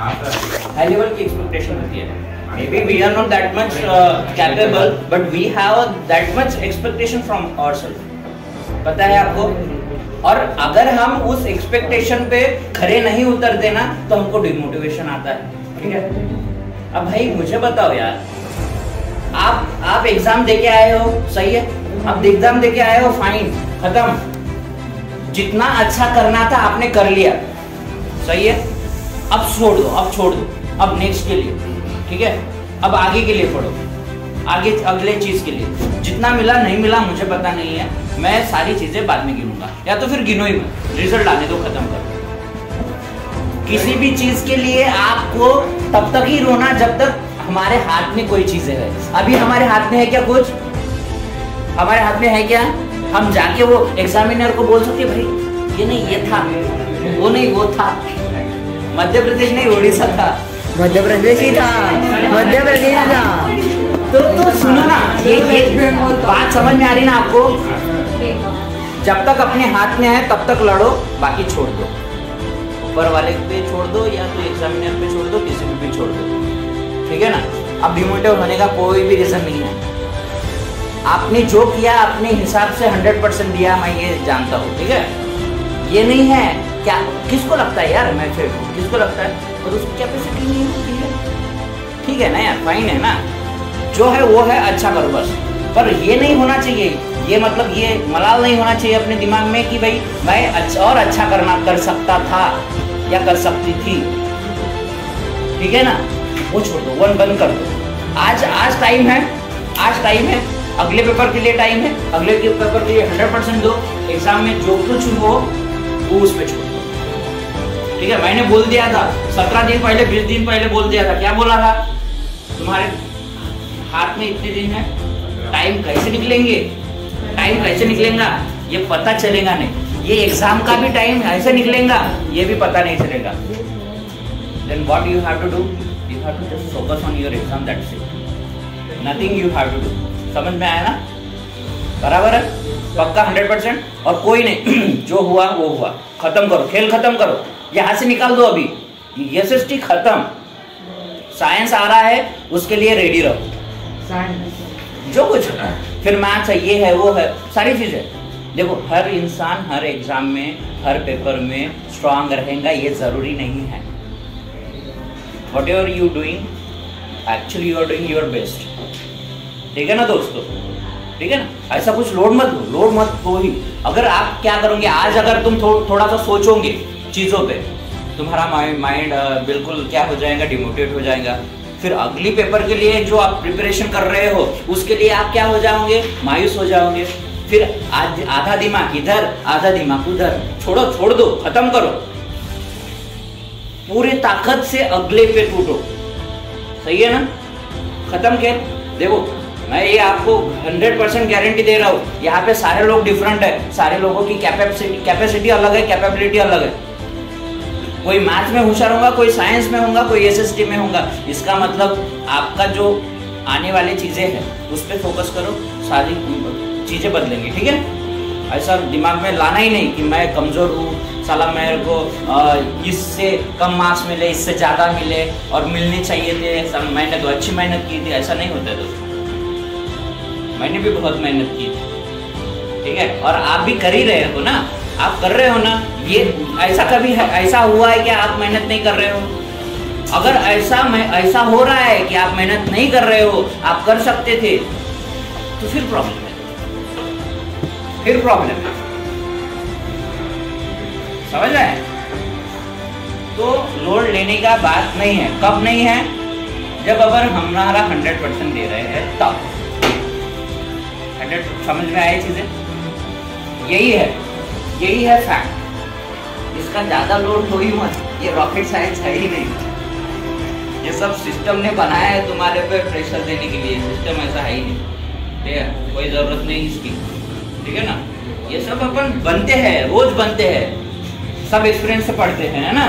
High level की expectation होती है। Maybe we are not that much capable, but we have that much expectation from ourselves. पता है आपको? और अगर हम उस एक्सपेक्टेशन पे खरे नहीं उतरते ना तो हमको डिमोटिवेशन आता है। ठीक है? अब भाई मुझे बताओ यार, आप एग्जाम देके आए हो, सही है, आप एग्जाम देके आए हो, फाइन, खत्म, जितना अच्छा करना था आपने कर लिया, सही है, अब छोड़ दो, अब नेक्स्ट के लिए, ठीक है, अब आगे के लिए पढ़ो, आगे अगले चीज के लिए, जितना मिला नहीं मिला मुझे पता नहीं है, मैं सारी चीजें बाद में गिनूंगा, या तो फिर गिनो ही मत, रिजल्ट आने दो, खत्म करो। किसी भी चीज के लिए आपको तब तक ही रोना जब तक हमारे हाथ में कोई चीजें है। अभी हमारे हाथ में है क्या कुछ? हमारे हाथ में है क्या? हम जाके वो एग्जामिनर को बोल सकते भाई ये नहीं ये था, वो नहीं वो था, मध्य प्रदेश नहीं उड़ीसा था, मध्य प्रदेश ही था, मध्य प्रदेश था। तो सुनो ना, ये बात समझ में आ रही ना आपको? जब तक अपने हाथ में है तब तक लड़ो, बाकी छोड़ दो, ऊपर वाले पे छोड़ दो या तो एग्जामिनर पे छोड़ दो, किसी पे छोड़ दो, ठीक है ना? अब डिमोटिवेट होने का कोई भी रीजन नहीं है। आपने जो किया अपने हिसाब से 100% दिया, मैं ये जानता हूँ, ठीक है? ये नहीं है क्या, किसको लगता है यार मैं फेल हूँ, किसको लगता है, और उसकी कैपेसिटी नहीं होती है, ठीक है ना यार, फाइन है ना, जो है वो है, अच्छा करो बस। पर ये नहीं होना चाहिए, ये मतलब ये मलाल नहीं होना चाहिए अपने दिमाग में कि भाई मैं अच्छा कर सकता था या कर सकती थी, ठीक है ना? वो छोड़ दो, वन बंद कर दो। आज टाइम है, अगले पेपर के लिए टाइम है, अगले पेपर के लिए 100% दो, एग्जाम में जो कुछ हो वो उस पे छोड़ दो, ठीक है? मैंने बोल दिया था 17 दिन पहले, 20 दिन पहले बोल दिया था, क्या बोला था? तुम्हारे हाथ में इतने दिन है, टाइम कैसे निकलेगा ये पता चलेगा नहीं, ये एग्जाम का भी टाइम ऐसे निकलेगा ये भी पता नहीं चलेगा। Then what you have to do? You have to just focus on your exam, that's it. Nothing you have to do. समझ में आया ना? बराबर है, पक्का 100%। और कोई नहीं जो हुआ वो हुआ, खत्म करो, खेल खत्म करो, यहाँ से निकाल दो अभी, एसएसटी खत्म, साइंस आ रहा है उसके लिए रेडी रहो, जो कुछ फिर मैथ्स है, ये है वो है, सारी चीजें देखो। हर इंसान हर एग्जाम में हर पेपर में स्ट्रांग रहेगा ये जरूरी नहीं है। Whatever you doing actually you are doing your best, ठीक है ना दोस्तों? ठीक है ना? ऐसा कुछ लोड मत दो ही। अगर आप क्या करोगे, आज अगर तुम थोड़ा सा सोचोगे चीजों पे, तुम्हारा माइंड बिल्कुल क्या हो जाएगा, डिमोटिवेट हो जाएगा। फिर अगली पेपर के लिए जो आप प्रिपरेशन कर रहे हो उसके लिए आप क्या हो जाओगे, मायूस हो जाओगे। फिर आधा दिमाग इधर आधा दिमाग उधर, छोड़ दो, खत्म करो, पूरी ताकत से अगले पे टूटो, सही है ना? खत्म के देखो, मैं ये आपको 100% गारंटी दे रहा हूँ, यहाँ पे सारे लोग डिफरेंट है, सारे लोगों की कैपेसिटी अलग है, कैपेबिलिटी अलग है। कोई मैथ्स में होशियार होगा, कोई साइंस में होगा, कोई एसएसटी में होगा। इसका मतलब आपका जो आने वाली चीजें हैं उस पर फोकस करो, सारी चीजें बदलेंगी, ठीक है? ऐसा दिमाग में लाना ही नहीं कि मैं कमजोर हूँ, साला मेरे को इससे कम मार्क्स मिले, इससे ज्यादा मिले और मिलने चाहिए थे, मैंने तो अच्छी मेहनत की थी। ऐसा नहीं होता दोस्तों, मैंने भी बहुत मेहनत की थी, ठीक है? और आप भी कर ही रहे हो ना, आप कर रहे हो ना। ये ऐसा कभी ऐसा हुआ है कि आप मेहनत नहीं कर रहे हो? अगर ऐसा हो रहा है कि आप मेहनत नहीं कर रहे हो, आप कर सकते थे, तो फिर प्रॉब्लम है, समझ आए? तो लोड लेने का बात नहीं है। कब नहीं है? जब अगर हमारा 100% दे रहे हैं तब 100। समझ में आई चीजें? यही है फैक्ट। इसका ज्यादा लोड थोड़ी मत, ये रॉकेट साइंस है ही नहीं, ये सब सिस्टम ने बनाया है तुम्हारे पे प्रेशर देने के लिए, सिस्टम ऐसा है ही नहीं, ठीक है? कोई जरूरत नहीं इसकी, ठीक है ना? ये सब अपन बनते हैं, रोज बनते हैं, सब एक्सपीरियंस से पढ़ते हैं, है ना?